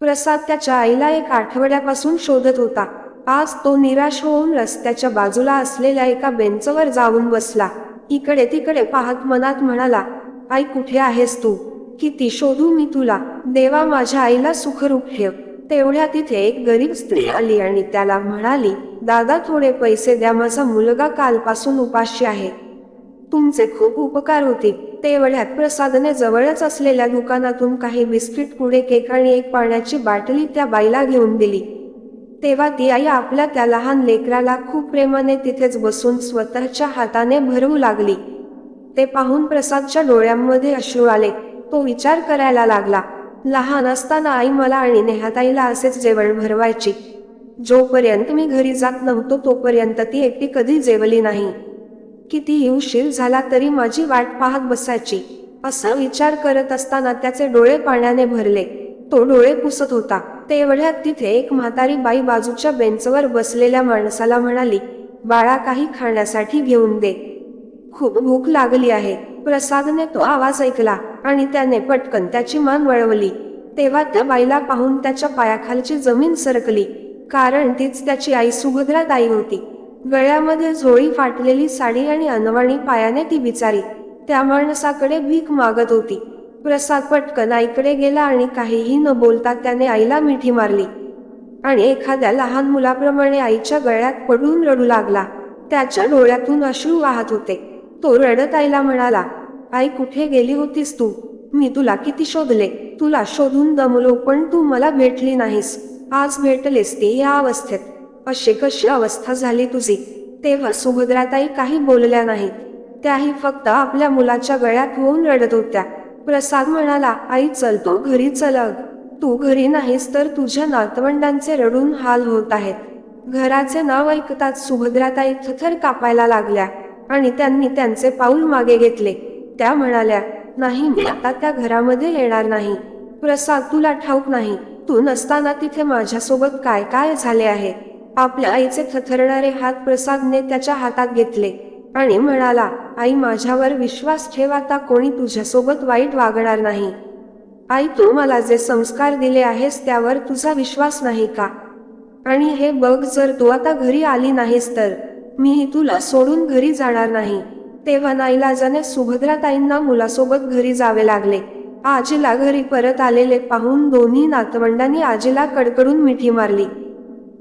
प्रसाद त्याच्या आईला एक आठवड्यापासून शोधत होता. आज तो निराश होऊन रस्त्याच्या बाजूला असलेल्या एका बेंचवर जाऊन बसला. इकडे तिकडे पाहत मनात म्हणाला, आई कुठे आहेस तू? किती शोधू मी तुला? देवा माझ्या आईला सुखरूप ठेव. तेवढ्या तिथे एक गरीब स्त्री आली आणि त्याला म्हणाली, दादा थोडे पैसे द्या, माझा मुलगा कालपासून उपाशी आहे. तुमचे खूप उपकार होतील. तेवढ्यात प्रसादने जवळच असलेल्या दुकानातून काही बिस्किट, पुडे, केक आणि एक पाण्याची बाटली त्या बाईला घेऊन दिली. तेव्हा ती आई आपल्या त्या लहान लेकराला खूप प्रेमाने तिथेच बसून स्वतःच्या हाताने भरवू लागली. ते पाहून प्रसादच्या डोळ्यांमध्ये अश्रू आले. तो विचार करायला लागला, लहान असताना आई मला आणि नेहाताईला असेच जेवण भरवायची. जोपर्यंत मी घरी जात नव्हतो तोपर्यंत ती एकटी कधी जेवली नाही. कितीही उशीर झाला तरी माझी वाट पाहत बसायची. असा विचार करत असताना त्याचे डोळे पाण्याने भरले. तो डोळे पुसत होता. तेवढ्यात तिथे एक म्हातारी बाई बाजूच्या बेंचवर बसलेल्या माणसाला म्हणाली, बाळा काही खाण्यासाठी घेऊन दे, खूप भूक लागली आहे. प्रसादने तो आवाज ऐकला आणि त्याने पटकन त्याची मान वळवली. तेव्हा त्या बाईला पाहून त्याच्या पायाखालची जमीन सरकली, कारण तीच त्याची आई सुभद्राताई होती. गळ्यामध्ये झोळी, फाटलेली साडी आणि अनवाणी पायाने ती बिचारी त्या माणसाकडे भीक मागत होती. प्रसाद पटकन आईकडे गेला आणि काहीही न बोलता त्याने आईला मिठी मारली आणि एखाद्या लहान मुलाप्रमाणे आईच्या गळ्यात पडून रडू लागला. त्याच्या डोळ्यातून अश्रू वाहत होते. तो रडत आईला म्हणाला, आई कुठे गेली होतीस तू? मी तुला किती शोधले. तुला शोधून दमलो पण तू मला भेटली नाहीस. आज भेटलेस ती या अवस्थेत. अशी कशी अवस्था झाली तुझी? तेव्हा सुभद्राताई काही बोलल्या नाहीत. त्याही फक्त आपल्या मुलाच्या गळ्यात होऊन रडत होत्या. प्रसाद म्हणाला, आई चल तो घरी चल. तू घरी नाहीस तर तुझ्या नातवंडांचे रडून हाल होत आहेत. घराचे नाव ऐकताच सुभद्राताई थरथर कापायला लागल्या आणि त्यांनी त्यांचे पाऊल मागे घेतले. त्या म्हणाल्या, नाही मी आता त्या घरामध्ये येणार नाही. प्रसाद तुला ठाऊक नाही, तू नसताना तिथे माझ्यासोबत काय काय झाले आहे. आपल्या आईचे थरथरणारे हात प्रसादने त्याच्या हातात घेतले आणि म्हणाला, आई माझ्यावर विश्वास ठेव, आता कोणी तुझ्यासोबत वाईट वागणार नाही. आई तू मला जे संस्कार दिले आहेस त्यावर तुझा विश्वास नाही का? आणि हे बघ, जर तू आता घरी आली नाहीस तर मीही तुला सोडून घरी जाणार नाही. तेव्हा नाईलाजाने सुभद्राताईंना मुलासोबत घरी जावे लागले. आजीला घरी परत आलेले पाहून दोन्ही नातवंडांनी आजीला कडकडून मिठी मारली.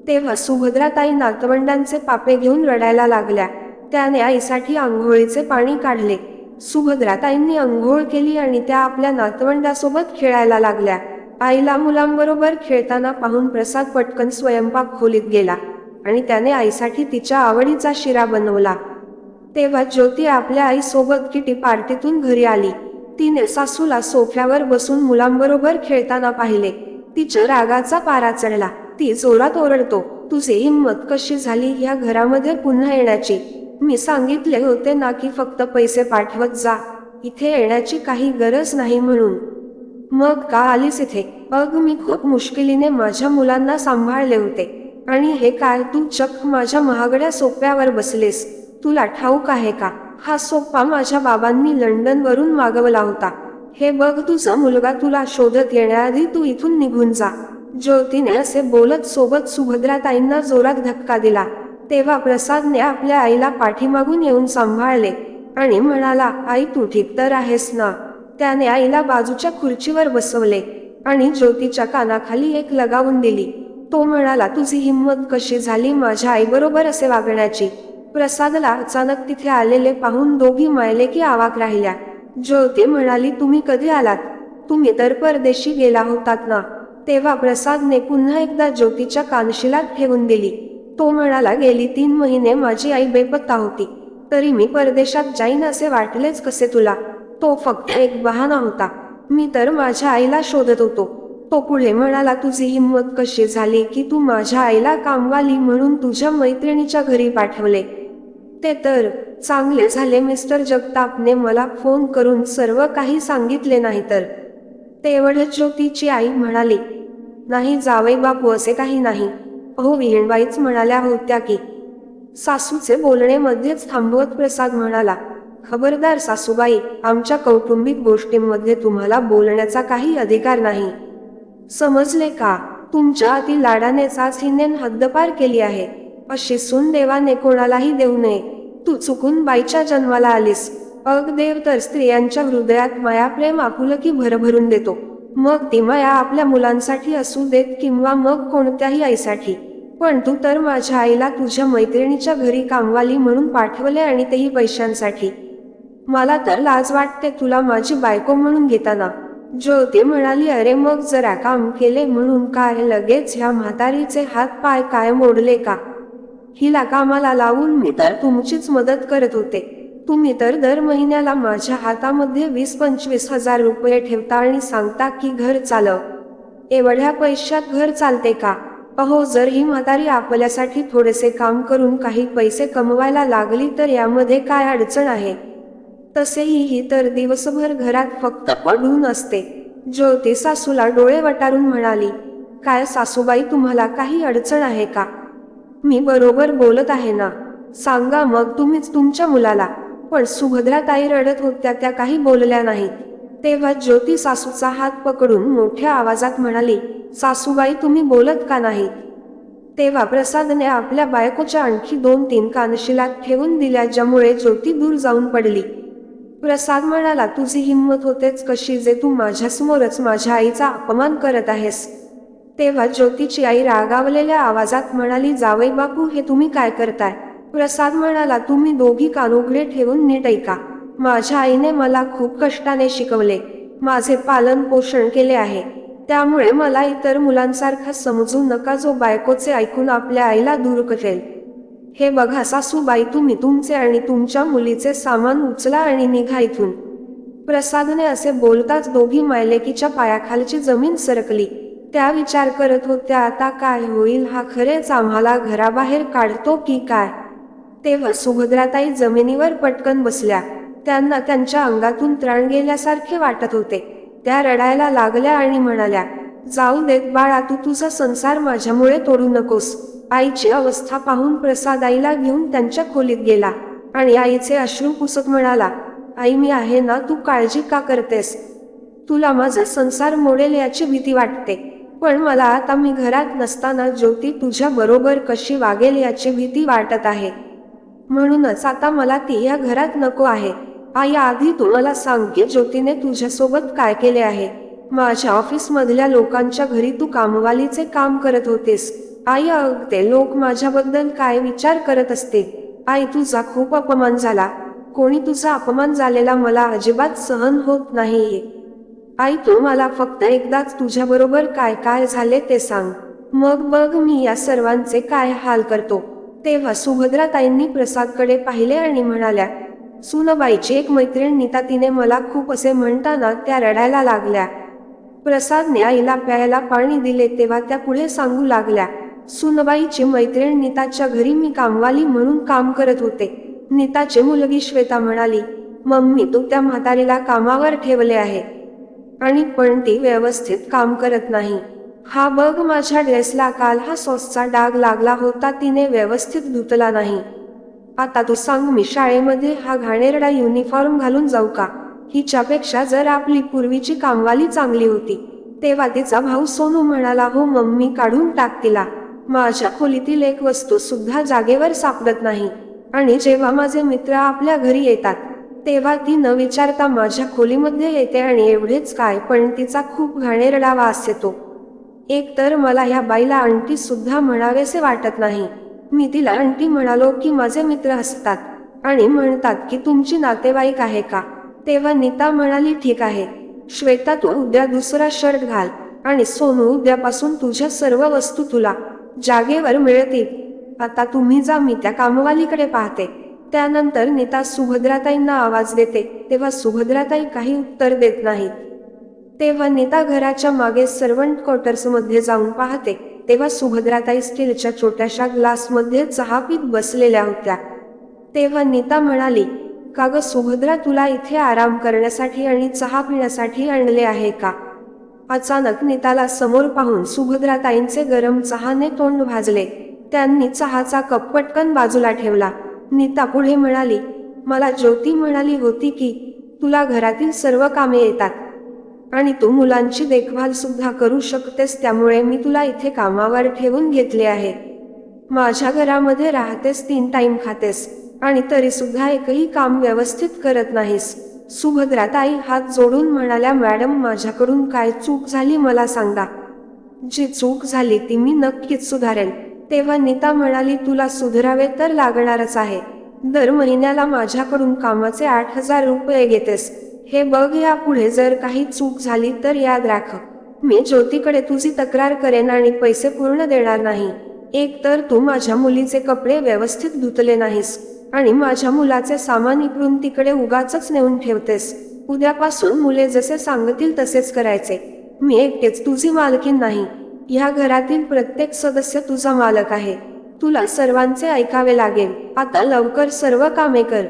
तेव्हा सुभद्राताई नातवंडांचे पापे घेऊन रडायला लागल्या. त्याने आईसाठी आंघोळीचे पाणी काढले. सुभद्राताईंनी आंघोळ केली आणि त्या आपल्या नातवंडासोबत खेळायला लागल्या. आईला मुलांबरोबर खेळताना पाहून प्रसाद पटकन स्वयंपाक खोलीत गेला आणि त्याने आईसाठी तिच्या आवडीचा शिरा बनवला. तेव्हा ज्योती आपल्या आईसोबत किटी पार्टीतून घरी आली. तिने सासूला सोफ्यावर बसून मुलांबरोबर खेळताना पाहिले. तिच्या रागाचा पारा चढला. ती जोरात ओरडतो, तुझी हिंमत कशी झाली या घरामध्ये पुन्हा येण्याची? मी सांगितले होते ना की फक्त पैसे पाठवत जा, इथे येण्याची काही गरज नाही म्हणून. मग का आलीस इथे? मी खूप मुश्किलीने माझ्या मुलांना सांभाळले होते आणि हे काय, तू चक्क माझ्या महागड्या सोप्यावर बसलेस. तुला ठाऊक आहे का, हा सोपा माझ्या बाबांनी लंडन वरून मागवला होता. हे बघ, तुझा मुलगा तुला शोधत येण्याआधी तू इथून निघून जा. ज्योतीने असे बोलत सोबत सुभद्राताईंना जोरात धक्का दिला. तेव्हा प्रसादने आपल्या आईला पाठीमागून येऊन सांभाळले आणि म्हणाला, आई तू ठीक तर आहेस ना? त्याने आईला बाजूच्या खुर्चीवर बसवले आणि ज्योतीच्या कानाखाली एक लगावून दिली. तो म्हणाला, तुझी हिंमत कशी झाली माझ्या आईबरोबर असे वागण्याची? प्रसादला अचानक तिथे आलेले पाहून दोघी मायलेकी अवाक राहिल्या. ज्योती म्हणाली, तुम्ही कधी आलात? तुम्ही तर परदेशी गेला होतात ना? तेव्हा प्रसादने पुन्हा एकदा ज्योतीच्या कानशिलात ठेवून दिली. तो म्हणाला, गेली 3 महिने माझी आई बेपत्ता होती, तरी मी परदेशात जाईन असे वाटलेच कसे तुला? तो फक्त एक बहाणा होता. मी तर माझ्या आईला शोधत होतो. तो पुढे म्हणाला, तुझी हिंमत कशी झाली की तू माझ्या आईला कामवाली म्हणून तुझ्या मैत्रिणीच्या घरी पाठवले? ते तर चांगले झाले मिस्टर जगतापने मला फोन करून सर्व काही सांगितले नाही तर. तेवढ्यात ज्योतीची आई म्हणाली, नाही जावई बापू असे काही नाही. विहीणबाईच म्हणाल्या होत्या की. सासूचे बोलणे मध्येच थांबवत प्रसाद म्हणाला, खबरदार सासूबाई, आमच्या कौटुंबिक गोष्टींमध्ये तुम्हाला बोलण्याचा काही अधिकार नाही. समजले का? तुमच्या अति लाडानेच आज हिने हद्दपार केली आहे. अशी सून देवाने कोणालाही देऊ नये. तू चुकून बाईच्या जन्माला आलीस. अग देव तर स्त्रियांच्या हृदयात माया प्रेम आपुलकी भरभरून देतो. मग ती माया आपल्या मुलांसाठी असू देत किंवा मग कोणत्याही आईसाठी. पण तू तर माझ्या आईला तुझ्या मैत्रिणीच्या घरी कामवाली म्हणून पाठवले आणि तेही पैशांसाठी. मला तर लाज वाटते तुला माझी बायको म्हणून घेताना. ज्योती म्हणाली, अरे मग जरा काम केले म्हणून काय लगेच ह्या म्हातारीचे हात पाय काय मोडले का? हिला कामाला लावून मी तर तुमचीच मदत करत होते. तुम्ही तर दर महिन्याला माझ्या हातामध्ये 20-25 हजार रुपये ठेवता आणि सांगता की घर चालव. एवढ्या पैशात घर चालते का? अहो, जर ही म्हातारी आपल्यासाठी थोडेसे काम करून काही पैसे कमवायला लागली तर यामध्ये काय अडचण आहे? तसेही ही तर दिवसभर घरात फक्त पडून असते. ज्योती सासूला डोळे वटारून म्हणाली, काय सासूबाई, तुम्हाला काही अडचण आहे का? मी बरोबर बोलत आहे ना? सांगा मग तुम्हीच तुमच्या मुलाला. पण सुभद्राताई रडत होत्या, त्या काही बोलल्या नाहीत. तेव्हा ज्योती सासूचा हात पकडून मोठ्या आवाजात म्हणाली, सासूबाई तुम्ही बोलत का नाहीत? तेव्हा प्रसादने आपल्या बायकोच्या आणखी 2-3 कानशिलात ठेवून दिल्या, ज्यामुळे ज्योती दूर जाऊन पडली. प्रसाद म्हणाला, तुझी हिंमत होतेच कशी जे तू माझ्यासमोरच माझ्या आईचा अपमान करत आहेस? तेव्हा ज्योतीची आई रागावलेल्या आवाजात म्हणाली, जावई बापू, हे तुम्ही काय करताय? प्रसाद म्हणाला, तुम्ही दोघी कानोघडे ठेवून नीट ऐका. माझ्या आईने मला खूप कष्टाने शिकवले, माझे पालन पोषण केले आहे. त्यामुळे मला इतर मुलांसारखा समजू नका जो बायकोचे ऐकून आपल्या आईला दूर करेल. हे बघा सासूबाई, तुम्ही तुमचे आणि तुमच्या मुलीचे सामान उचला आणि निघा इथून. प्रसादने असे बोलताच दोघी मायलेकीच्या पायाखालची जमीन सरकली. त्या विचार करत होत्या, आता काय होईल? हा खरेच आम्हाला घराबाहेर काढतो की काय? तेव्हा सुभद्राताई जमिनीवर पटकन बसल्या. त्यांना त्यांच्या अंगातून त्राण गेल्यासारखे वाटत होते. त्या रडायला लागल्या आणि म्हणाल्या, जाऊ देत बाळा, तू तुझा संसार माझ्यामुळे तोडू नकोस. आईची अवस्था पाहून प्रसाद आईला घेऊन त्यांच्या खोलीत गेला आणि आईचे अश्रू पुसत म्हणाला, आई मी आहे ना, तू काळजी का करतेस? तुला माझा संसार मोडेल याची भीती वाटते, पण मला आता मी घरात नसताना ज्योती तुझ्या बरोबर कशी वागेल याची भीती वाटत आहे. म्हणूनच आता मला ती या घरात नको आहे. आई, आधी तू मला सांग की ज्योतीने तुझ्यासोबत काय केले आहे? माझ्या ऑफिस मधल्या लोकांच्या घरी तू कामवालीचे काम करत होतेस. आई, ते लोक माझ्याबद्दल काय विचार करत असते? आई, तुझा खूप अपमान झाला. कोणी तुझा अपमान झालेला मला अजिबात सहन होत नाहीये. आई, तू मला फक्त एकदाच तुझ्याबरोबर काय काय झाले ते सांग, मग बघ मी या सर्वांचे काय हाल करतो. तेव्हा सुभद्राताईंनी प्रसादकडे पाहिले आणि म्हणाल्या, सुनबाईची एक मैत्रीण नीता, तिने मला खूप असे म्हणताना त्या रडायला लागल्या. प्रसादने आईला प्यायला पाणी दिले तेव्हा त्या पुढे सांगू लागल्या, सुनबाईची मैत्रीण नीताच्या घरी मी कामवाली म्हणून काम करत होते. नीताची मुलगी श्वेता म्हणाली, मम्मी, तू त्या म्हातारीला कामावर ठेवले आहे आणि पण ती व्यवस्थित काम करत नाही. हा बघ, माझ्या ड्रेसला काल हा सॉसचा डाग लागला होता, तिने व्यवस्थित धुतला नाही. आता तू सांग, मी शाळेमध्ये हा घाणेरडा युनिफॉर्म घालून जाऊ का? हिच्यापेक्षा जर आपली पूर्वीची कामवाली चांगली होती. तेव्हा तिचा भाऊ सोनू म्हणाला, हो मम्मी, काढून टाक तिला. माझ्या खोलीतील एक वस्तू सुद्धा जागेवर सापडत नाही आणि जेव्हा माझे मित्र आपल्या घरी येतात तेव्हा ती न विचारता माझ्या खोलीमध्ये येते आणि एवढेच काय, पण तिचा खूप घाणेरडा वास येतो. एक तर मला ह्या बाईला आंटी सुद्धा म्हणावेसे वाटत नाही. मी तिला आंटी म्हणालो की माझे मित्र हसतात आणि म्हणतात की तुमची नातेवाईक आहे का? तेव्हा नीता म्हणाली, ठीक आहे श्वेता, तू उद्या दुसरा शर्ट घाल आणि सोनू, उद्यापासून तुझ्या सर्व वस्तू तुला जागेवर मिळतील. आता तुम्ही जा, मी त्या कामवालीकडे पाहते. त्यानंतर नीता सुभद्राताईंना आवाज देते तेव्हा सुभद्राताई काही उत्तर देत नाहीत. तेव्हा नीता घराच्या मागे सर्वंट क्वार्टर्समध्ये जाऊन पाहते तेव्हा सुभद्राताई स्टीलच्या छोट्याशा ग्लासमध्ये चहा पीत बसलेल्या होत्या. तेव्हा नीता म्हणाली, का ग सुभद्रा, तुला इथे आराम करण्यासाठी आणि चहा पिण्यासाठी आणले आहे का? अचानक नीताला समोर पाहून सुभद्राताईंचे गरम चहाने तोंड भाजले. त्यांनी चहाचा कप पटकन बाजूला ठेवला. नीता पुढे म्हणाली, मला ज्योती म्हणाली होती की तुला घरातील सर्व कामे येतात. आणि तू मुलांची देखभाल सुद्धा करू शकतेस, त्यामुळे मी तुला इथे कामावर ठेवून घेतले आहे. माझ्या घरामध्ये राहतेस, 3 टाइम खातेस आणि तरी सुद्धा एकही काम व्यवस्थित करत नाहीस. सुभद्राताई हात जोडून म्हणाल्या, मॅडम माझ्याकडून काय चूक झाली मला सांगा. जी चूक झाली ती मी नक्कीच सुधारेन. तेव्हा नीता म्हणाली, तुला सुधारावे तर लागणारच आहे. दर महिन्याला माझ्याकडून कामाचे 8,000 रुपये घेतेस. हे बघ, यापुढे जर काही चूक झाली तर याद राख, मी ज्योतीकडे तुझी तक्रार करेन आणि पैसे पूर्ण देणार नाही. एक तर तू माझ्या मुलीचे कपडे व्यवस्थित धुतले नाहीस आणि माझ्या मुलाचे सामान इकडून तिकडे उगाचच नेऊन ठेवतेस. उद्यापासून मुले जसे सांगतील तसेच करायचे. मी एकटेच तुझी मालकीण नाही, ह्या घरातील प्रत्येक सदस्य तुझा मालक आहे. तुला सर्वांचे ऐकावे लागेल. आता लवकर सर्व कामे कर.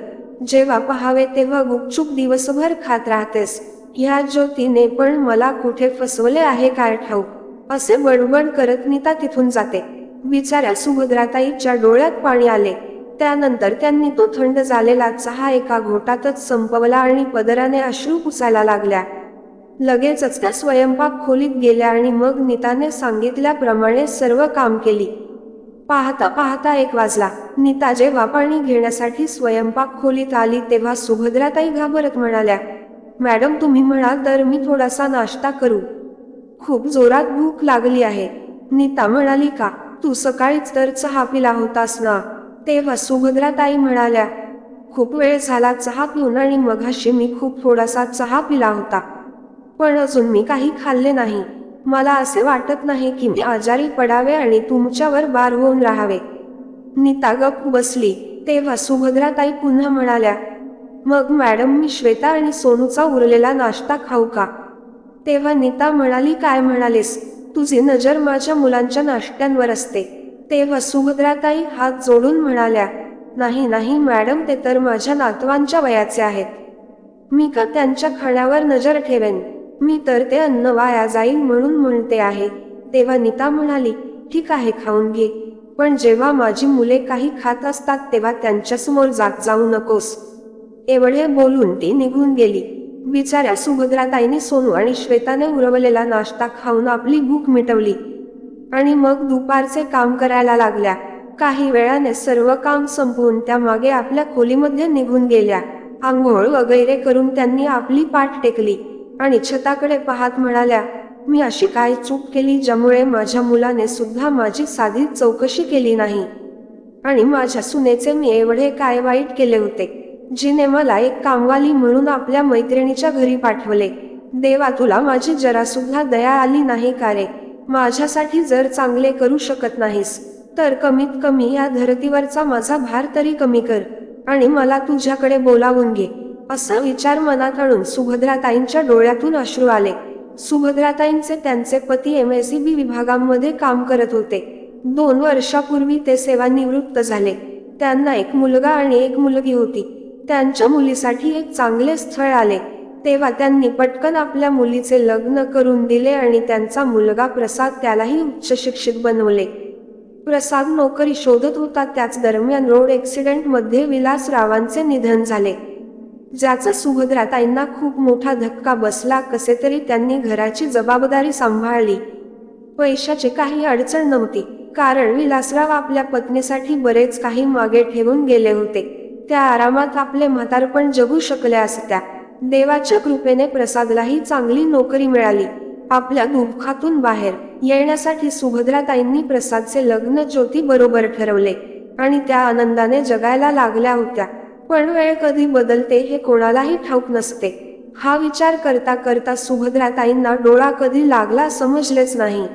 जेव्हा पहावे तेव्हा गुपचूप दिवसभर खात राहतेस. ह्या ज्योतीने पण मला कुठे फसवले आहे काय ठाऊक, असे बडबड करत नीता तिथून जाते. बिचाऱ्या सुभद्राताईच्या डोळ्यात पाणी आले. त्यानंतर त्यांनी तो थंड झालेला चहा एका घोटातच संपवला आणि पदराने अश्रू पुसायला लागल्या. लगेचच त्या स्वयंपाक खोलीत गेल्या आणि मग नीताने सांगितल्याप्रमाणे सर्व काम केली. पाहता पाहता 1 वाजला. नीता जेव्हा पाणी घेण्यासाठी स्वयंपाक खोलीत आली तेव्हा सुभद्राताई घाबरत म्हणाल्या, मॅडम तुम्ही म्हणाल तर मी थोडासा नाश्ता करू, खूप जोरात भूक लागली आहे. नीता म्हणाली, का तू सकाळीच तर चहा पिला होतास ना. तेव्हा सुभद्राताई म्हणाल्या, खूप वेळ झाला चहा पिऊन आणि मघाशी मी खूप थोडासा चहा पिला होता, पण अजून मी काही खाल्ले नाही. मला असे वाटत नाही की मी आजारी पडावे आणि तुमच्यावर भार होऊन राहावे. नीता गप्प बसली. तेव्हा सुभद्राताई पुन्हा म्हणाल्या, मग मॅडम मी श्वेता आणि सोनूचा उरलेला नाश्ता खाऊ का. तेव्हा नीता म्हणाली, काय म्हणालीस, तुझी नजर माझ्या मुलांच्या नाश्त्यांवर असते. तेव्हा सुभद्राताई हात जोडून म्हणाल्या, नाही नाही मॅडम, ते तर माझ्या नातवांच्या वयाचे आहेत, मी का त्यांच्या खाण्यावर नजर ठेवेन. मी तर ते अन्न वाया जाईल म्हणून म्हणते आहे. तेव्हा नीता म्हणाली, ठीक आहे खाऊन घे, पण जेव्हा माझी मुले काही खात असतात तेव्हा त्यांच्यासमोर जात जाऊ नकोस. एवढे बोलून ती निघून गेली. बिचाऱ्या सुभद्राताईंनी सोनू आणि श्वेताने उरवलेला नाश्ता खाऊन आपली भूक मिटवली आणि मग दुपारचे काम करायला लागल्या. काही वेळाने सर्व काम संपवून त्या मागे आपल्या खोलीमध्ये निघून गेल्या. आंघोळ वगैरे करून त्यांनी आपली पाठ टेकली आणि छताकडे पाहत म्हणाल्या, मी अशी काय चूक केली ज्यामुळे माझ्या मुलाने सुद्धा माझी साधी चौकशी केली नाही, आणि माझ्या सुनेचे मी एवढे काय वाईट केले होते, जिने मला एक कामवाली म्हणून आपल्या मैत्रिणीच्या घरी पाठवले. देवा, तुला माझी जरा सुद्धा दया आली नाही का रे. माझ्यासाठी जर चांगले करू शकत नाहीस तर कमीत कमी या धरतीवरचा माझा भार तरी कमी कर आणि मला तुझ्याकडे बोलावून घे. असा विचार मनात आणून सुभद्राताईंच्या डोळ्यातून अश्रू आले. सुभद्राताईंचे त्यांचे पती MSEB विभागामध्ये काम करत होते. 2 वर्षापूर्वी ते सेवानिवृत्त झाले. त्यांना एक मुलगा आणि एक मुलगी होती. त्यांच्या मुलीसाठी एक चांगले स्थळ आले तेव्हा त्यांनी पटकन आपल्या मुलीचे लग्न करून दिले आणि त्यांचा मुलगा प्रसाद त्यालाही उच्च शिक्षित बनवले. प्रसाद नोकरी शोधत होता. त्याच दरम्यान रोड ॲक्सिडेंटमध्ये विलासरावांचे निधन झाले, ज्याचा सुभद्राताईंना खूप मोठा धक्का बसला. कसे तरी त्यांनी घराची जबाबदारी सांभाळली. पैशाची काही अडचण नव्हती, कारण विलासराव आपल्या पत्नीसाठी बरेच काही मागे ठेवून गेले होते. त्या आरामात आपले म्हातारपण जगू शकल्या असत्या. देवाच्या कृपेने प्रसादलाही चांगली नोकरी मिळाली. आपल्या दुःखातून बाहेर येण्यासाठी सुभद्राताईंनी प्रसादचे लग्न ज्योती बरोबर ठरवले आणि त्या आनंदाने जगायला लागल्या होत्या. पण वेळ कधी बदलते हे कोणालाही ठाऊक नसते. हा विचार करता करता सुभद्राताईंना डोळा कधी लागला समजलेच नाही.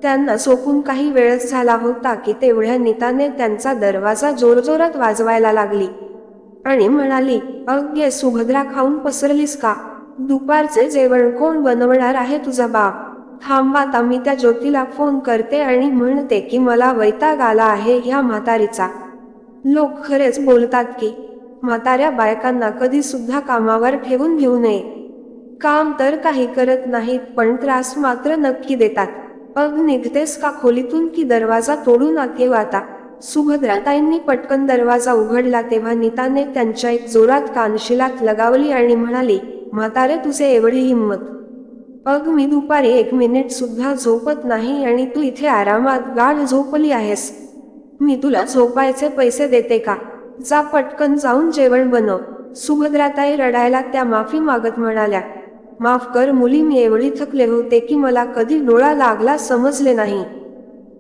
त्यांना झोपून काही वेळच झाला होता की तेवढ्या नीताने त्यांचा दरवाजा जोरजोरात वाजवायला लागली आणि म्हणाली, अग्गे सुभद्रा, खाऊन पसरलीस का. दुपारचे जेवण कोण बनवणार आहे तुझा बाप. थांब, आता मी त्या ज्योतीला फोन करते आणि म्हणते की मला वैताग आला आहे ह्या म्हातारीचा. लोक खरेच बोलतात की म्हाताऱ्या बायकांना कधी सुद्धा कामावर ठेवून घेऊ नये. काम तर काही करत नाहीत पण त्रास मात्र नक्की देतात. अग, निघतेस का खोलीतून की दरवाजा तोडून आत येऊ आता. सुभद्राताईंनी पटकन दरवाजा उघडला तेव्हा नीताने त्यांच्या एक जोरात कानशिलात लगावली आणि म्हणाली, म्हातारे, तुझे एवढी हिंमत. अग मी दुपारी 1 मिनिट सुद्धा झोपत नाही आणि तू इथे आरामात गाढ झोपली आहेस. मी तुला झोपायचे पैसे देते का? जा पटकन जाऊन जेवण बनव. सुभद्राताई रडायला त्या माफी मागत म्हणाल्या, माफ कर मुली, मी एवढी थकले होते की मला कधी डोळा लागला समजले नाही.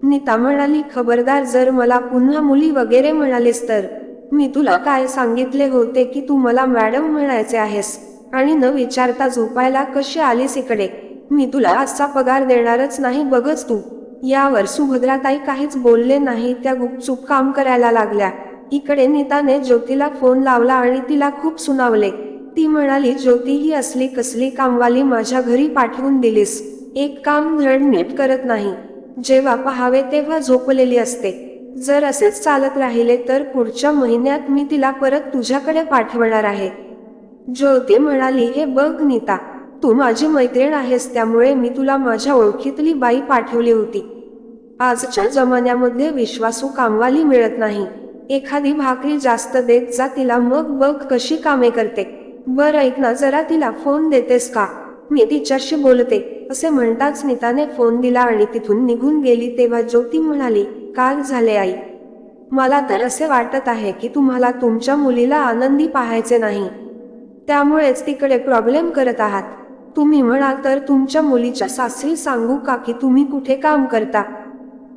नीता म्हणाली, खबरदार जर मला पुन्हा मुली वगैरे म्हणालीस तर. मी तुला काय सांगितले होते की तू मला मॅडम म्हणायचे आहेस आणि न विचारता झोपायला कशी आलीस इकडे. मी तुला आजचा पगार देणारच नाही बघच तू. यावर सुभद्राताई काहीच बोलले नाही. त्या गुपचूप काम करायला लागल्या. इकडे नीताने ज्योतीला फोन लावला आणि तिला खूप सुनावले. ती म्हणाली, ज्योती ही असली कसली कामवाली माझ्या घरी पाठवून दिलीस. एक काम धड नीट करत नाही. जेव्हा पाहावे तेव्हा झोपलेली असते. जर असेच चालत राहिले तर पुढच्या महिन्यात मी तिला परत तुझ्याकडे पाठवणार आहे. ज्योती म्हणाली, हे बघ नीता, तू माझी मैत्रीण आहेस त्यामुळे मी तुला माझ्या ओळखीतली बाई पाठवली होती. आजच्या जमान्यामध्ये विश्वासू कामवाली मिळत नाही. एखादी भाकरी जास्त देत जा तिला, मग बघ कशी कामे करते. बरं ऐक ना, जरा तिला फोन देतेस का? मी तिच्याशी बोलते. असे म्हणताच नीताने फोन दिला आणि तिथून निघून गेली. तेव्हा ज्योती म्हणाली, काय झाले आई? मला तर असे वाटत आहे की तुम्हाला तुमच्या मुलीला आनंदी पाहायचे नाही, त्यामुळेच तिकडे प्रॉब्लेम करत आहात. तुम्ही म्हणाल तर तुमच्या मुलीच्या सासरी सांगू का की तुम्ही कुठे काम करता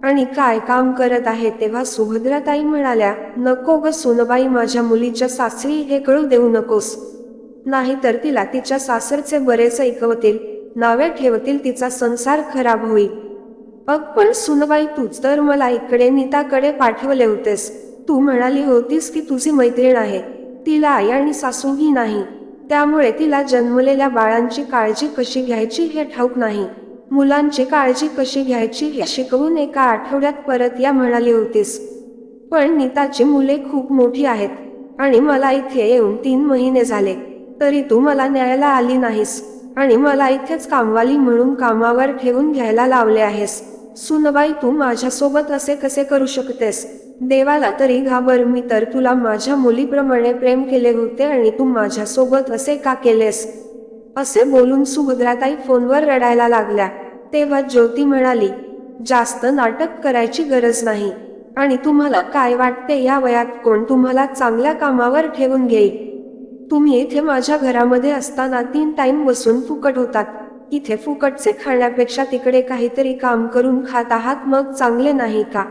आणि काय काम करत आहे. तेव्हा सुभद्राताई म्हणाल्या, नको ग सुनबाई, माझ्या मुलीच्या सासरी हे कळू देऊ नकोस. नाहीतर तिला तिच्या सासरचे बरेच ऐकवतील, नावे ठेवतील, तिचा संसार खराब होईल. अग पण सुनबाई, तूच तर मला इकडे नीताकडे पाठवले होतेस. तू म्हणाली होतीस की तुझी मैत्रीण आहे, तिला आई आणि सासूही नाही, त्यामुळे तिला जन्मलेल्या बाळांची काळजी कशी घ्यायची हे ठाऊक नाही. मुलांची काळजी कशी घ्यायची हे शिकवून एका आठवड्यात परत या म्हणाली होतीस. पण नीताची मुले खूप मोठी आहेत आणि मला इथे येऊन 3 महिने झाले, तरी तू मला न्यायला आली नाहीस आणि मला इथेच कामवाली म्हणून कामावर ठेवून घ्यायला लावले आहेस. सुनबाई, तू माझ्यासोबत असे कसे करू शकतेस? देवाला तरी घाबर, मी तर तुला माझ्या मुलीप्रमाणे प्रेम केले होते आणि तू माझ्यासोबत असे का केलेस? असे बोलून सुभद्राताई फोनवर रडायला लागल्या. तेव्हा ज्योती म्हणाली, जास्त नाटक करायची गरज नाही. आणि तुम्हाला काय वाटते, या वयात कोण तुम्हाला चांगल्या कामावर ठेवून घेईल? तुम्ही इथे माझ्या घरामध्ये असताना 3 टाइम बसून फुकट होतात. इथे फुकटचे खाण्यापेक्षा तिकडे काहीतरी काम करून खात आहात, मग चांगले नाही का?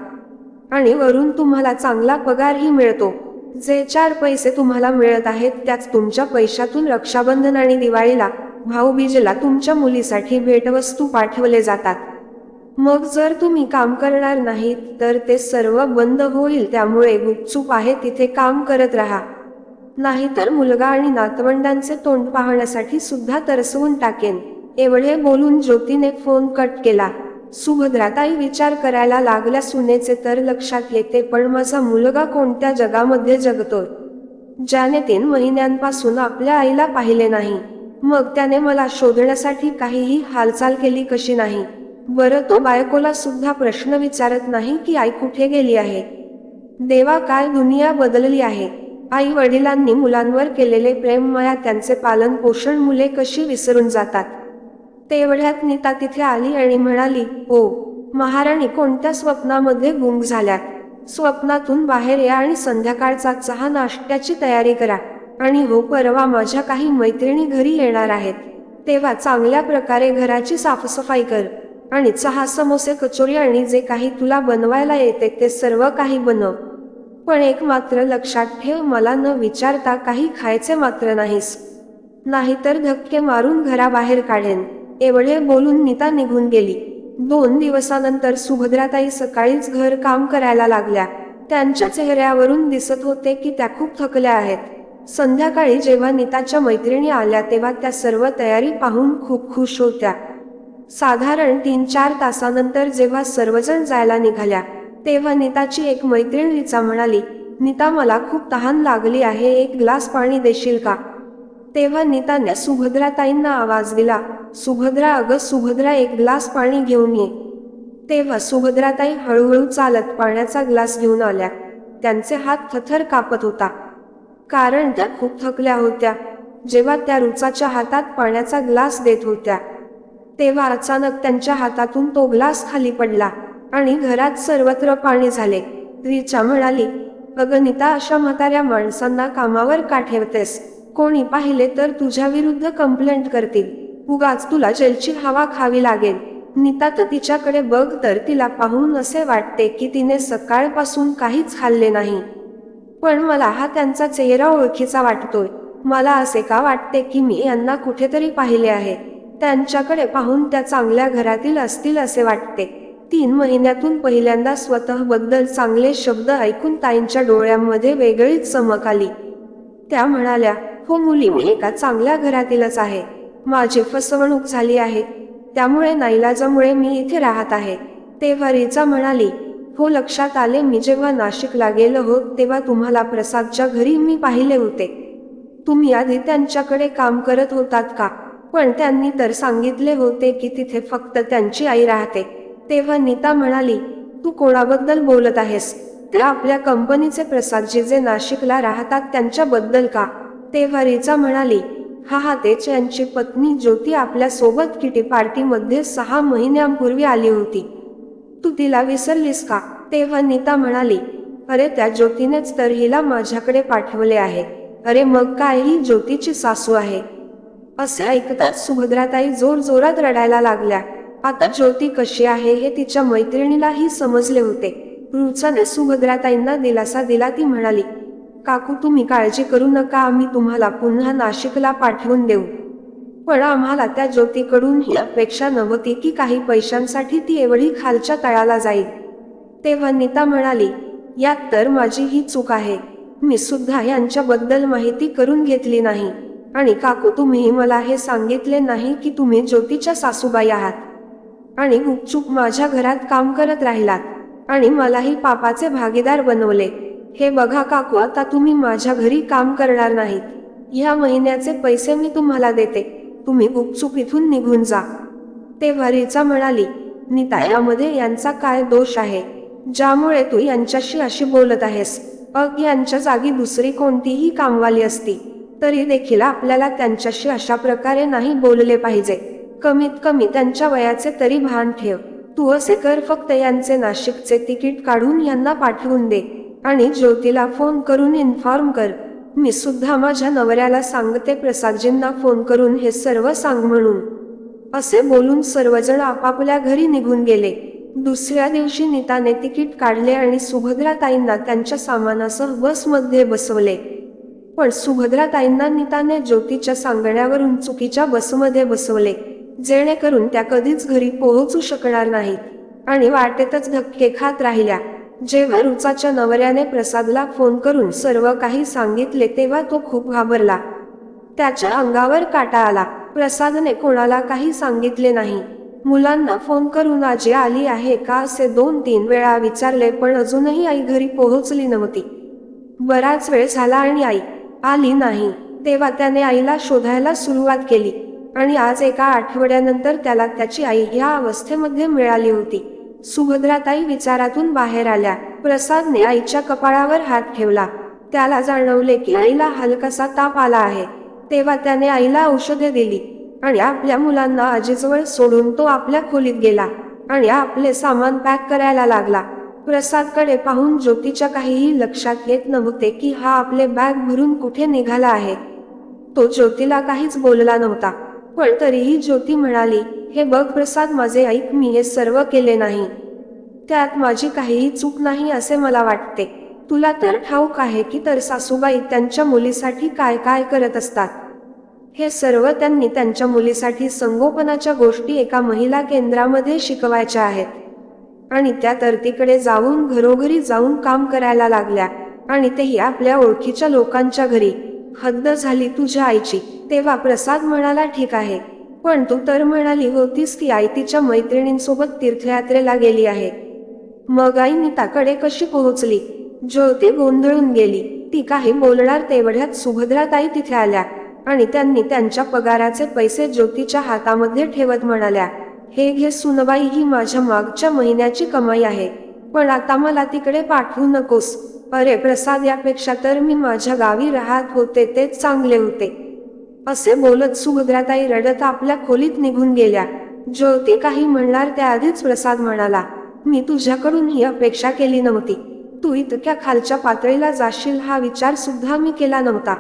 आणि वरून तुम्हाला चांगला पगारही मिळतो. जे 4 पैसे तुम्हाला मिळत आहेत त्याच तुमच्या पैशातून रक्षाबंधन आणि दिवाळीला, भाऊबीजेला तुमच्या मुलीसाठी भेटवस्तू पाठवले जातात. मग जर तुम्ही काम करणार नाहीत तर ते सर्व बंद होईल. त्यामुळे गुपचूप आहे तिथे काम करत राहा, नाहीतर मुलगा आणि नातवंडांचे तोंड पाहण्यासाठी सुद्धा तरसवून टाकेन. एवढे बोलून ज्योतीने फोन कट केला. सुभद्राताई विचार करायला लागल्या, सुनेचे तर लक्षात येते, पण माझा मुलगा कोणत्या जगामध्ये जगतोय, ज्याने 3 महिन्यांपासून आपल्या आईला पाहिले नाही. मग त्याने मला शोधण्यासाठी काहीही हालचाल केली कशी नाही? बरं, तो बायकोला सुद्धा प्रश्न विचारत नाही की आई कुठे गेली आहे. देवा, काय दुनिया बदलली आहे. आई वडिलांनी मुलांवर केलेले प्रेम, माया, त्यांचे पालन पोषण मुले कशी विसरून जातात. तेवढ्यात नीता तिथे आली आणि म्हणाली, ओ महाराणी, कोणत्या स्वप्नामध्ये गुंग झाल्यात? स्वप्नातून बाहेर या आणि संध्याकाळचा चहा नाश्त्याची तयारी करा. आणि हो, परवा माझ्या काही मैत्रिणी घरी येणार आहेत, तेव्हा चांगल्या प्रकारे घराची साफसफाई कर आणि चहा, समोसे, कचोरी आणि जे काही तुला बनवायला येते ते सर्व काही बनव. पण एक मात्र लक्षात ठेव, मला न विचारता काही खायचे मात्र नाहीस, नाहीतर धक्के मारून घराबाहेर काढेन. एवढे बोलून नीता निघून गेली. 2 दिवसानंतर सुभद्राताई सकाळीच घर काम करायला लागल्या. त्यांच्या चेहऱ्यावरून दिसत होते की त्या खूप थकल्या आहेत. संध्याकाळी जेव्हा नीताच्या मैत्रिणी आल्या तेव्हा त्या सर्व तयारी पाहून खूप खुश होत्या. साधारण 3-4 तासानंतर जेव्हा सर्वजण जायला निघाल्या तेव्हा नीताची एक मैत्रीण रिचा म्हणाली, नीता, मला खूप तहान लागली आहे, 1 ग्लास पाणी देशील का? तेव्हा नीताने सुभद्राताईंना आवाज दिला, सुभद्रा, अगं सुभद्रा, 1 ग्लास पाणी घेऊन ये. तेव्हा सुभद्राताई हळूहळू चालत पाण्याचा ग्लास घेऊन आल्या. त्यांचे हात थरथर कापत होता, कारण त्या खूप थकल्या होत्या. जेव्हा त्या रुचाच्या हातात पाण्याचा ग्लास देत होत्या तेव्हा अचानक त्यांच्या हातातून तो ग्लास खाली पडला आणि घरात सर्वत्र पाणी झाले. रिचा म्हणाली, अगं नीता, अशा म्हाताऱ्या माणसांना कामावर का ठेवतेस? कोणी पाहिले तर तुझ्या विरुद्ध कंप्लेंट करतील. उगाच तुला जेलची हवा खावी लागेल. नीता तर तिच्याकडे बघ तर, तिला पाहून असे वाटते की तिने सकाळपासून काहीच खाल्ले नाही. पण मला हा त्यांचा चेहरा ओळखीचा वाटतोय. मला असे का वाटते की मी यांना कुठेतरी पाहिले आहे. त्यांच्याकडे पाहून त्या चांगल्या घरातील असतील असे वाटते. 3 महिन्यातून पहिल्यांदा स्वतःबद्दल चांगले शब्द ऐकून ताईंच्या डोळ्यांमध्ये वेगळीच चमक आली. त्या म्हणाल्या, हो मुली, मी एका चांगल्या घरातीलच आहे. माझी फसवणूक झाली आहे, त्यामुळे नाईलाजामुळे मी इथे राहत आहे. तेव्हा रिचा म्हणाली, हो लक्षात आले. मी जेव्हा नाशिकला गेलो होत तेव्हा तुम्हाला प्रसादच्या घरी मी पाहिले होते. तुम्ही आधी त्यांच्याकडे काम करत होतात का? पण त्यांनी तर सांगितले होते की तिथे फक्त त्यांची आई राहते. तेव्हा नीता म्हणाली, तू कोणाबद्दल बोलत आहेस? त्या आपल्या कंपनीचे प्रसादजी जे नाशिकला राहतात त्यांच्याबद्दल का? तेव्हा रिचा म्हणाली, हा तेच. यांची पत्नी ज्योती आपल्या सोबत किटी पार्टीमध्ये 6 महिन्यांपूर्वी आली होती. तू तिला विसरलीस का? तेव्हा नीता म्हणाली, अरे त्या ज्योतीनेच तर हिला माझ्याकडे पाठवले आहे. अरे मग काय, ही ज्योतीची सासू आहे. असे ऐकताच सुभद्राताई जोरजोरात रडायला लागल्या. आता ज्योती कशी आहे हे तिच्या मैत्रिणीलाही समजले होते. रुचाने सुभद्राताईंना दिलासा दिला. ती म्हणाली, काकू तुम्ही काळजी करू नका, आम्ही तुम्हाला पुन्हा नाशिकला पाठवून देऊ. पण आम्हाला त्या ज्योतीकडून ही अपेक्षा नव्हती की काही पैशांसाठी ती एवढी खालच्या तळाला जाईल. तेव्हा नीता म्हणाली, यात तर माझी ही चूक आहे. मी सुद्धा यांच्याबद्दल माहिती करून घेतली नाही. आणि काकू, तुम्ही मला हे सांगितले नाही की तुम्ही ज्योतीच्या सासूबाई आहात आणि गुपचूप माझ्या घरात काम करत राहिलात आणि मलाही पापाचे भागीदार बनवले. हे बघा काकू, आता तुम्ही माझ्या घरी काम करणार नाहीत. ह्या महिन्याचे पैसे मी तुम्हाला देते. तुम्ही गुपचूप इथून निघून जा. तेव्हा रिचा म्हणाली, नीता, यामध्ये यांचा काय दोष आहे ज्यामुळे तू यांच्याशी अशी बोलत आहेस? यांच्या जागी दुसरी कोणतीही कामवाली असती तरी देखील आपल्याला त्यांच्याशी अशा प्रकारे नाही बोलले पाहिजे. कमीत कमी त्यांच्या वयाचे तरी भान ठेव. तू असे कर, फक्त यांचे नाशिकचे तिकीट काढून यांना पाठवून दे आणि ज्योतीला फोन करून इन्फॉर्म कर. मी सुद्धा माझ्या नवऱ्याला सांगते प्रसादजींना फोन करून हे सर्व सांग म्हणून. असे बोलून सर्वजण आपापल्या घरी निघून गेले. दुसऱ्या दिवशी नीताने तिकीट काढले आणि सुभद्राताईंना त्यांच्या सामानासह बसमध्ये बसवले. पण सुभद्राताईंना नीताने ज्योतीच्या सांगण्यावरून चुकीच्या बसमध्ये बसवले, जेणेकरून त्या कधीच घरी पोहोचू शकणार नाहीत आणि वाटेतच धक्के खात राहिल्या. जेव्हा रुचाच्या नवऱ्याने प्रसादला फोन करून सर्व काही सांगितले तेव्हा तो खूप घाबरला. त्याच्या अंगावर काटा आला. प्रसादने कोणाला काही सांगितले नाही. मुलांना फोन करून आजी आली आहे का असे 2-3 वेळा विचारले, पण अजूनही आई घरी पोहोचली नव्हती. बराच वेळ झाला आणि आई आली नाही. तेव्हा त्याने आईला शोधायला सुरुवात केली आणि आज एका आठवड्यानंतर त्याला त्याची आई ह्या अवस्थेमध्ये मिळाली होती. सुभद्राताई विचारातून बाहेर आल्या. प्रसादने आईच्या कपाळावर हात ठेवला. त्याला जाणवले की आईला हलकासा ताप आला आहे. तेव्हा त्याने आईला औषधे दिली आणि आपल्या मुलांना आजीजवळ सोडून तो आपल्या खोलीत गेला आणि आपले सामान पॅक करायला लागला. प्रसादकडे पाहून ज्योतीच्या काहीही लक्षात येत नव्हते की हा आपले बॅग भरून कुठे निघाला आहे. तो ज्योतीला काहीच बोलला नव्हता, पण तरीही ज्योती म्हणाली, हे बघ प्रसाद, माझे ऐक, मी हे सर्व केले नाही. त्यात माझी काहीही चूक नाही असे मला वाटते. तुला तर ठाऊक आहे की तर सासूबाई त्यांच्या मुलीसाठी काय काय करत असतात. हे सर्व त्यांनी त्यांच्या मुलीसाठी संगोपनाच्या गोष्टी एका महिला केंद्रामध्ये शिकवायच्या आहेत आणि त्या तर तिकडे जाऊन घरोघरी जाऊन काम करायला लागल्या आणि तेही आपल्या ओळखीच्या लोकांच्या घरी. हद्द झाली तुझ्या आईची. तेव्हा प्रसाद म्हणाला, ठीक आहे, पण तू तर म्हणाली होतीस की आई तिच्या मैत्रिणींसोबत तीर्थयात्रेला गेली आहे. मग आई नीताकडे कशी पोहोचली? ज्योती गोंधळून गेली. ती काही बोलणार तेवढ्यात सुभद्राताई तिथे आल्या आणि त्यांनी त्यांच्या पगाराचे पैसे ज्योतीच्या हातामध्ये ठेवत म्हणाल्या, हे घे सुनबाई, ही माझ्या मागच्या महिन्याची कमाई आहे, पण आता मला तिकडे पाठवू नकोस. अरे प्रसाद, यापेक्षा तर मी माझ्या गावी राहत होते तेच चांगले होते. असे बोलत सुभद्राताई रडत आपल्या खोलीत निघून गेल्या. ज्योती काही म्हणणार त्याआधीच प्रसाद म्हणाला, मी तुझ्याकडून ही अपेक्षा केली नव्हती. तू इतक्या खालच्या पातळीला जाशील हा विचार सुद्धा मी केला नव्हता.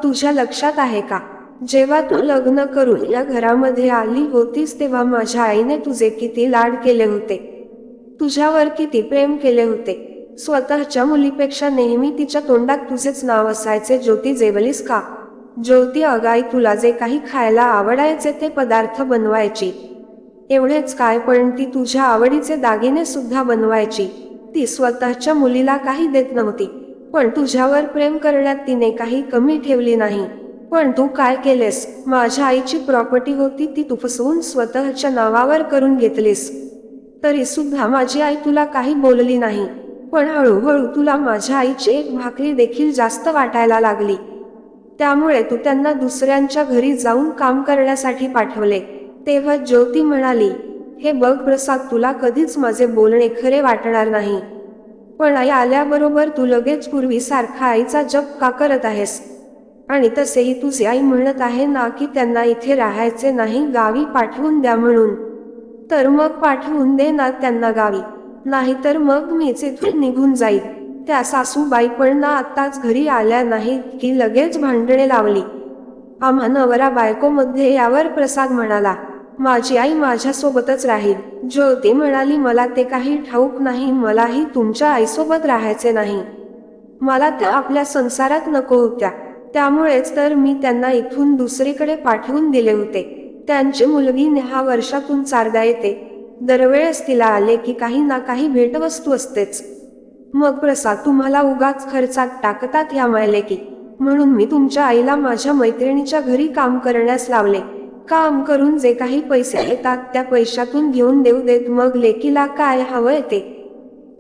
तुझ्या लक्षात आहे का, जेव्हा तू लग्न करून या घरामध्ये आली होतीस तेव्हा माझ्या आईने तुझे किती लाड केले होते, तुझ्यावर किती प्रेम केले होते. स्वतःच्या मुलीपेक्षा नेहमी तिच्या तोंडात तुझेच नाव असायचे. ज्योती जेवलीस का? ज्योती, अगाई तुला जे काही खायला आवडायचे ते पदार्थ बनवायची. एवढेच काय, पण ती तुझ्या आवडीचे दागिने सुद्धा बनवायची. ती स्वतःच्या मुलीला काही देत नव्हती, पण तुझ्यावर प्रेम करण्यात तिने काही कमी ठेवली नाही. पण तू काय केलेस? माझ्या आईची प्रॉपर्टी होती ती तू फसवून स्वतःच्या नावावर करून घेतलीस. तरी सुद्धा माझी आई तुला काही बोलली नाही, पण हळूहळू तुला माझ्या आईची एक भाकरी देखील जास्त वाटायला लागली. त्यामुळे तू त्यांना दुसऱ्यांच्या घरी जाऊन काम करण्यासाठी पाठवले. तेव्हा ज्योती म्हणाली, हे बघ प्रसाद, तुला कधीच माझे बोलणे खरे वाटणार नाही, पण आई आल्याबरोबर तू लगेच पूर्वीसारखा आईचा जप का करत आहेस? आणि तसेही तुझी आई म्हणत आहे ना की त्यांना इथे राहायचे नाही, गावी पाठवून द्या म्हणून. तर मग पाठवून दे ना त्यांना गावी, नाहीतर मग मीच इथून निघून जाईल. त्या सासूबाई पण ना आत्ताच घरी आल्या नाहीत की लगेच भांडणे लावली. आम्हा नवरा बायकोमध्ये यावर प्रसाद म्हणाला, माझी आई माझ्यासोबतच राहील. ज्योती म्हणाली, मला ते काही ठाऊक नाही, मलाही तुमच्या आईसोबत राहायचे नाही. मला त्या आपल्या संसारात नको होत्या. त्यामुळेच तर मी त्यांना इथून दुसरीकडे पाठवून दिले होते. त्यांची मुलगी नेहा वर्षातून 4दा येते. दरवेळेस तिला आले की काही ना काही भेटवस्तू असतेच. मग प्रसाद, तुम्हाला उगाच खर्चात टाकतात ह्या मायलेकी, म्हणून मी तुमच्या आईला माझ्या मैत्रिणीच्या घरी काम करण्यास लावले. काम करून जे काही पैसे येतात त्या पैशातून घेऊन देऊ देत, मग लेकीला काय हवंय ते.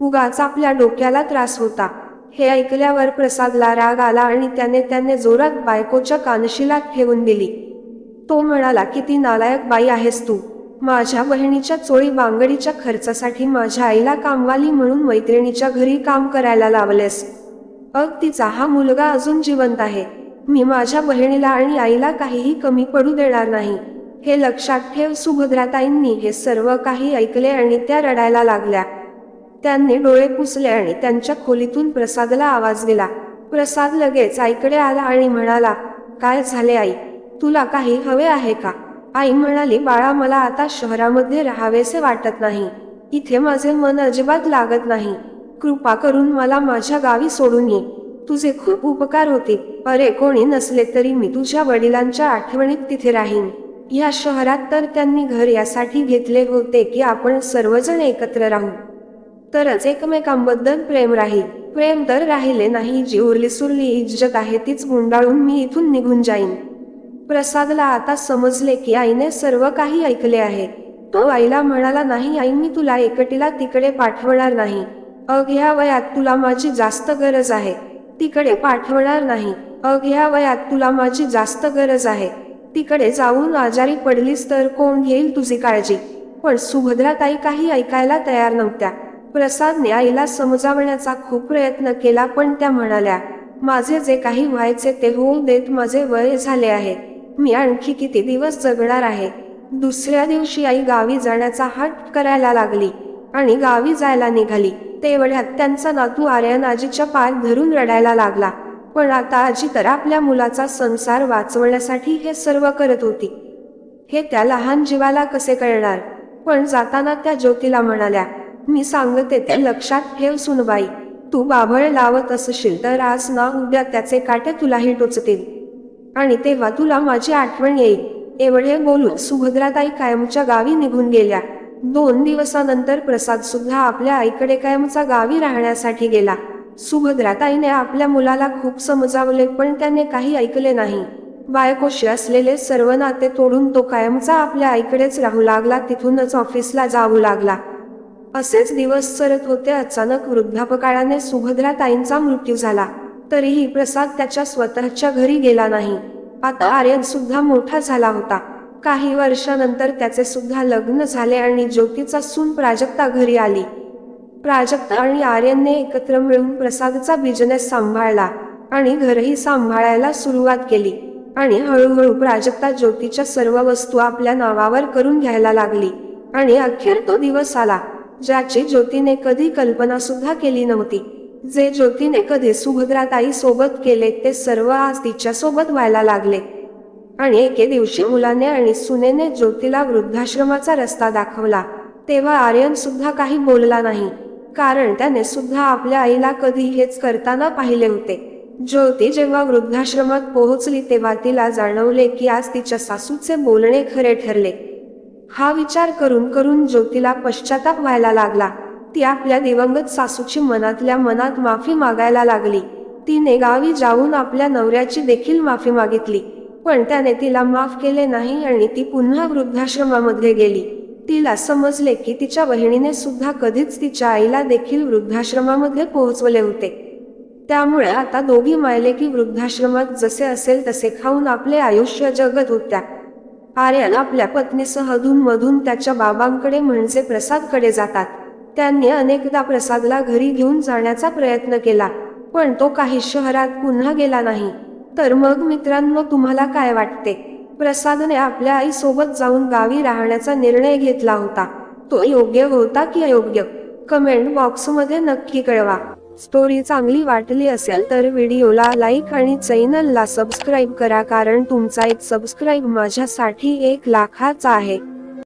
उगाच आपल्या डोक्याला त्रास होता. हे ऐकल्यावर प्रसादला राग आला आणि त्याने जोरात बायकोच्या कानशिलात ठेवून दिली. तो म्हणाला, किती नालायक बाई आहेस तू. माझ्या बहिणीच्या चोळी बांगडीच्या खर्चासाठी माझ्या आईला कामवाली म्हणून मैत्रिणीच्या घरी काम करायला लावलेस. तिचा हा मुलगा अजून जिवंत आहे. मी माझ्या बहिणीला आणि आईला काहीही कमी पडू देणार नाही. हे लक्षात ठेव. सुभद्राताईंनी हे सर्व काही ऐकले आणि त्या रडायला लागल्या. त्यांनी डोळे पुसले आणि त्यांच्या खोलीतून प्रसादला आवाज दिला. प्रसाद लगेच आईकडे आला आणि म्हणाला, काय झाले आई, तुला काही हवे आहे का? आई म्हणाली, बाळा, मला आता शहरामध्ये राहावेसे वाटत नाही. इथे माझे मन अजिबात लागत नाही. कृपा करून मला माझ्या गावी सोडून ये. तुझे खूप उपकार होतील. अरे, कोणी नसले तरी मी तुझ्या वडिलांच्या आठवणीत तिथे राहीन. या शहरात तर त्यांनी घर यासाठी घेतले होते की आपण सर्वजण एकत्र राहू, तरच एकमेकांबद्दल प्रेम राहील. प्रेम तर राहिले नाही. जी उरली सुरली इज्जत आहे तीच गुंडाळून मी इथून निघून जाईन. प्रसादला आता समजले की आईने सर्व काही ऐकले आहे. तो आईला म्हणाला, नाही आई, मी तुला एकटीला तिकडे पाठवणार नाही. ह्या वयात तुला माझी जास्त गरज आहे. तिकडे पाठवणार नाही. ह्या वयात तुला माझी जास्त गरज आहे. तिकडे जाऊन आजारी पडलीस तर कोण घेईल तुझी काळजी? पण सुभद्राताई काही ऐकायला तयार नव्हत्या. प्रसादने आईला समजावण्याचा खूप प्रयत्न केला, पण त्या म्हणाल्या, माझे जे काही व्हायचे ते होऊ देत. माझे वय झाले आहे. मी आणखी किती दिवस जगणार आहे? दुसऱ्या दिवशी आई गावी जाण्याचा हट्ट करायला लागली आणि गावी जायला निघाली. तेवढ्यात त्यांचा नातू आर्यन आजीच्या पाय धरून रडायला लागला. पण आता आजी तर आपल्या मुलाचा संसार वाचवण्यासाठी हे सर्व करत होती. हे त्या लहान जीवाला कसे कळणार? पण जाताना त्या ज्योतीला म्हणाल्या, मी सांगते ते लक्षात ठेव सुनबाई. तू बाभळ लावत असशील तर आज ना उद्या त्याचे काटे तुलाही टोचतील आणि तेव्हा तुला माझी आठवण येईल. एवढे बोलून सुभद्राताई कायमच्या गावी निघून गेल्या. 2 दिवसानंतर प्रसाद सुद्धा आपल्या आईकडे कायमचा गावी राहण्यासाठी गेला. सुभद्राताईने आपल्या मुलाला खूप समजावले, पण त्याने काही ऐकले नाही. बायकोशी असलेले सर्व नाते तोडून तो कायमचा आपल्या आईकडेच राहू लागला. तिथूनच ऑफिसला जाऊ लागला. असेच दिवस सरत होते. अचानक वृद्धापकाळाने सुभद्राताईंचा मृत्यू झाला. तरीही प्रसाद त्याच्या स्वतःच्या घरी गेला नाही. आता आर्यन सुद्धा मोठा झाला होता. काही वर्षानंतर त्याचे सुद्धा लग्न झाले आणि ज्योतीचा सून प्राजक्ता घरी आली. प्राजक्ता आणि आर्यनने एकत्र मिळून प्रसादचा बिझनेस सांभाळला आणि घरही सांभाळायला सुरुवात केली. आणि हळूहळू प्राजक्ता ज्योतीच्या सर्व वस्तू आपल्या नावावर करून घ्यायला लागली. आणि अखेर तो दिवस आला ज्याची ज्योतीने कधी कल्पना सुद्धा केली नव्हती. जे ज्योतीने कधी सुभद्राताई सोबत केले ते सर्व आज तिच्या सोबत व्हायला लागले. आणि एके दिवशी मुलाने आणि सुनेने ज्योतीला वृद्धाश्रमाचा रस्ता दाखवला तेव्हा आर्यन सुद्धा काही बोलला नाही, कारण त्याने सुद्धा आपल्या आईला कधी हेच करताना पाहिले होते. ज्योती जेव्हा वृद्धाश्रमात पोहोचली तेव्हा तिला जाणवले की आज तिच्या सासूचे बोलणे खरे ठरले. हा विचार करून करून ज्योतीला पश्चाताप व्हायला लागला. ती आपल्या दिवंगत सासूची मनातल्या मनात माफी मागायला लागली. तिने गावी जाऊन आपल्या नवऱ्याची देखील माफी मागितली, पण त्याने तिला माफ केले नाही आणि ती पुन्हा वृद्धाश्रमामध्ये गेली. तिला समजले की तिच्या बहिणीने सुद्धा कधीच तिच्या आईला देखील वृद्धाश्रमामध्ये पोहोचवले होते. त्यामुळे आता दोघी मायलेकी वृद्धाश्रमात जसे असेल तसे खाऊन आपले आयुष्य जगत होत्या. आर्यन आपल्या पत्नीसह अधूनमधून त्याच्या बाबांकडे म्हणजे प्रसादकडे जातात. त्यांनी अनेकदा प्रसादला घरी घेऊन जाण्याचा प्रयत्न केला, पण तो काही शहरात पुन्हा गेला नाही. तर मग मित्रांनो, तुम्हाला काय वाटते? प्रसादने आपल्या आईसोबत जाऊन गावी राहण्याचा निर्णय घेतला होता, तो योग्य होता की अयोग्य? कमेंट बॉक्समध्ये नक्की कळवा. स्टोरी चांगली वाटली असेल तर व्हिडिओला लाईक आणि चॅनलला सबस्क्राईब करा, कारण तुमचा एक सबस्क्राईब माझ्यासाठी 1 लाखाचा आहे.